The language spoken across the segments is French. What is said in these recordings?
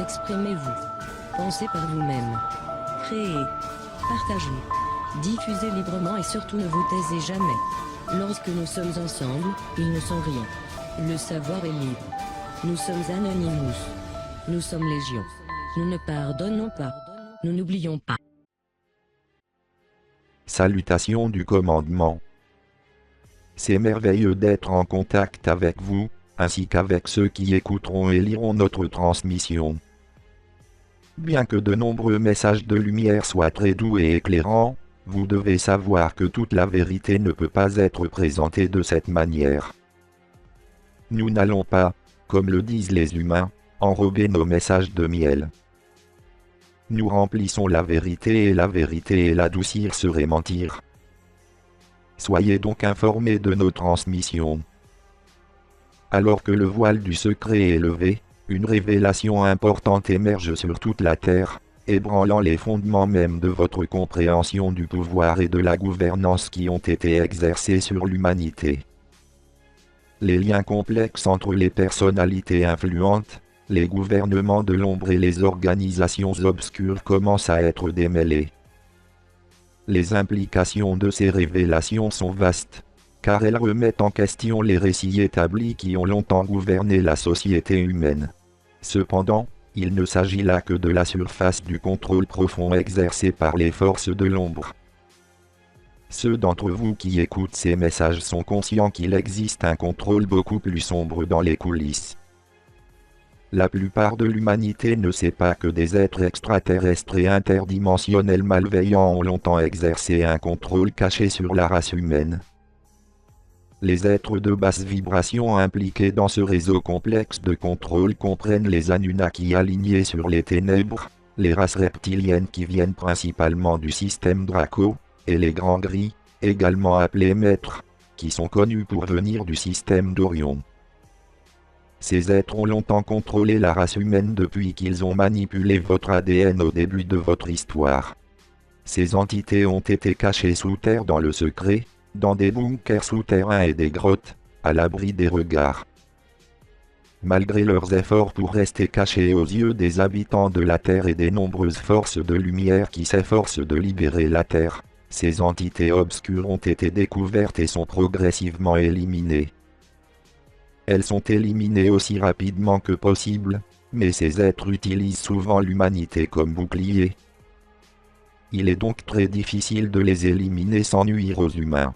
exprimez-vous. Pensez par vous-même. Créez. Partagez. Diffusez librement et surtout ne vous taisez jamais. Lorsque nous sommes ensemble, ils ne sont rien. Le savoir est libre. Nous sommes Anonymous. Nous sommes Légion. Nous ne pardonnons pas. Nous n'oublions pas. Salutations du commandement. C'est merveilleux d'être en contact avec vous, ainsi qu'avec ceux qui écouteront et liront notre transmission. Bien que de nombreux messages de lumière soient très doux et éclairants, vous devez savoir que toute la vérité ne peut pas être présentée de cette manière. Nous n'allons pas, comme le disent les humains, enrober nos messages de miel. Nous remplissons la vérité et l'adoucir serait mentir. Soyez donc informés de nos transmissions. Alors que le voile du secret est levé, une révélation importante émerge sur toute la terre, ébranlant les fondements même de votre compréhension du pouvoir et de la gouvernance qui ont été exercés sur l'humanité. Les liens complexes entre les personnalités influentes, les gouvernements de l'ombre et les organisations obscures commencent à être démêlés. Les implications de ces révélations sont vastes, car elles remettent en question les récits établis qui ont longtemps gouverné la société humaine. Cependant, il ne s'agit là que de la surface du contrôle profond exercé par les forces de l'ombre. Ceux d'entre vous qui écoutent ces messages sont conscients qu'il existe un contrôle beaucoup plus sombre dans les coulisses. La plupart de l'humanité ne sait pas que des êtres extraterrestres et interdimensionnels malveillants ont longtemps exercé un contrôle caché sur la race humaine. Les êtres de basse vibration impliqués dans ce réseau complexe de contrôle comprennent les Anunnaki alignés sur les ténèbres, les races reptiliennes qui viennent principalement du système Draco, et les Grands Gris, également appelés Maîtres, qui sont connus pour venir du système d'Orion. Ces êtres ont longtemps contrôlé la race humaine depuis qu'ils ont manipulé votre ADN au début de votre histoire. Ces entités ont été cachées sous terre dans le secret, dans des bunkers souterrains et des grottes, à l'abri des regards. Malgré leurs efforts pour rester cachés aux yeux des habitants de la Terre et des nombreuses forces de lumière qui s'efforcent de libérer la Terre, ces entités obscures ont été découvertes et sont progressivement éliminées. Elles sont éliminées aussi rapidement que possible, mais ces êtres utilisent souvent l'humanité comme bouclier. Il est donc très difficile de les éliminer sans nuire aux humains.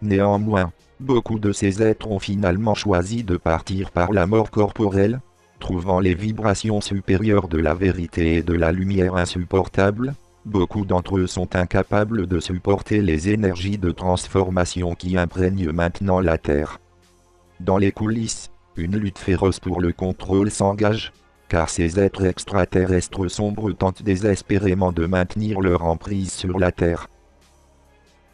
Néanmoins, beaucoup de ces êtres ont finalement choisi de partir par la mort corporelle, trouvant les vibrations supérieures de la vérité et de la lumière insupportables. Beaucoup d'entre eux sont incapables de supporter les énergies de transformation qui imprègnent maintenant la Terre. Dans les coulisses, une lutte féroce pour le contrôle s'engage, car ces êtres extraterrestres sombres tentent désespérément de maintenir leur emprise sur la Terre.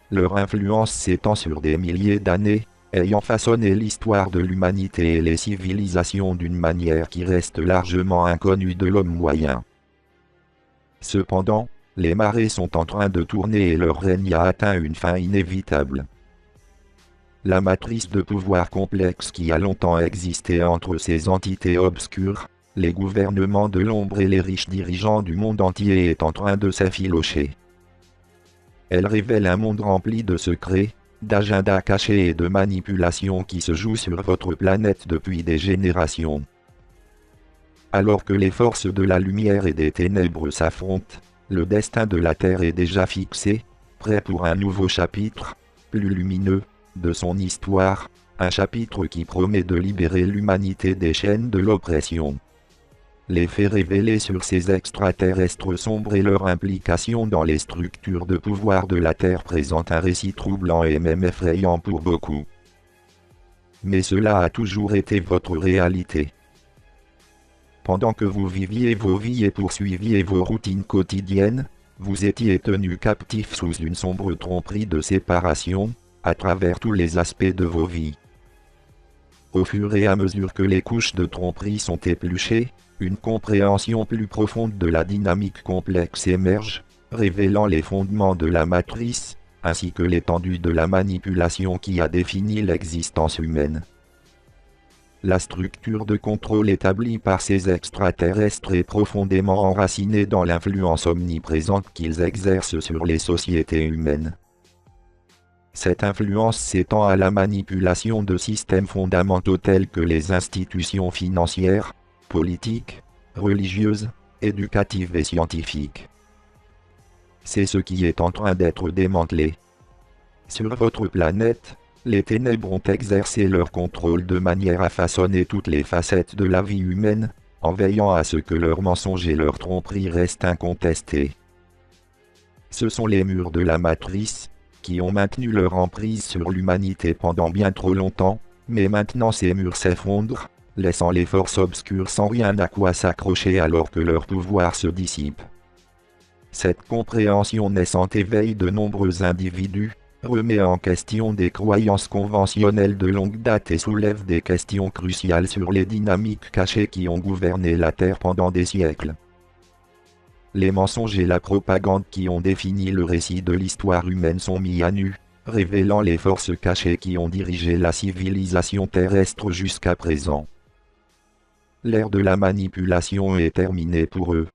Leur influence s'étend sur des milliers d'années, ayant façonné l'histoire de l'humanité et les civilisations d'une manière qui reste largement inconnue de l'homme moyen. Cependant, les marées sont en train de tourner et leur règne a atteint une fin inévitable. La matrice de pouvoir complexe qui a longtemps existé entre ces entités obscures, les gouvernements de l'ombre et les riches dirigeants du monde entier est en train de s'effilocher. Elle révèle un monde rempli de secrets, d'agendas cachés et de manipulations qui se jouent sur votre planète depuis des générations. Alors que les forces de la lumière et des ténèbres s'affrontent, le destin de la Terre est déjà fixé, prêt pour un nouveau chapitre, plus lumineux, de son histoire, un chapitre qui promet de libérer l'humanité des chaînes de l'oppression. Les faits révélés sur ces extraterrestres sombres et leur implication dans les structures de pouvoir de la Terre présentent un récit troublant et même effrayant pour beaucoup. Mais cela a toujours été votre réalité. Pendant que vous viviez vos vies et poursuiviez vos routines quotidiennes, vous étiez tenus captifs sous une sombre tromperie de séparation, à travers tous les aspects de vos vies. Au fur et à mesure que les couches de tromperie sont épluchées, une compréhension plus profonde de la dynamique complexe émerge, révélant les fondements de la matrice, ainsi que l'étendue de la manipulation qui a défini l'existence humaine. La structure de contrôle établie par ces extraterrestres est profondément enracinée dans l'influence omniprésente qu'ils exercent sur les sociétés humaines. Cette influence s'étend à la manipulation de systèmes fondamentaux tels que les institutions financières, politiques, religieuses, éducatives et scientifiques. C'est ce qui est en train d'être démantelé. Sur votre planète, les ténèbres ont exercé leur contrôle de manière à façonner toutes les facettes de la vie humaine, en veillant à ce que leurs mensonges et leurs tromperies restent incontestés. Ce sont les murs de la matrice, qui ont maintenu leur emprise sur l'humanité pendant bien trop longtemps, mais maintenant ces murs s'effondrent, laissant les forces obscures sans rien à quoi s'accrocher alors que leur pouvoir se dissipe. Cette compréhension naissante éveille de nombreux individus, remet en question des croyances conventionnelles de longue date et soulève des questions cruciales sur les dynamiques cachées qui ont gouverné la Terre pendant des siècles. Les mensonges et la propagande qui ont défini le récit de l'histoire humaine sont mis à nu, révélant les forces cachées qui ont dirigé la civilisation terrestre jusqu'à présent. L'ère de la manipulation est terminée pour eux.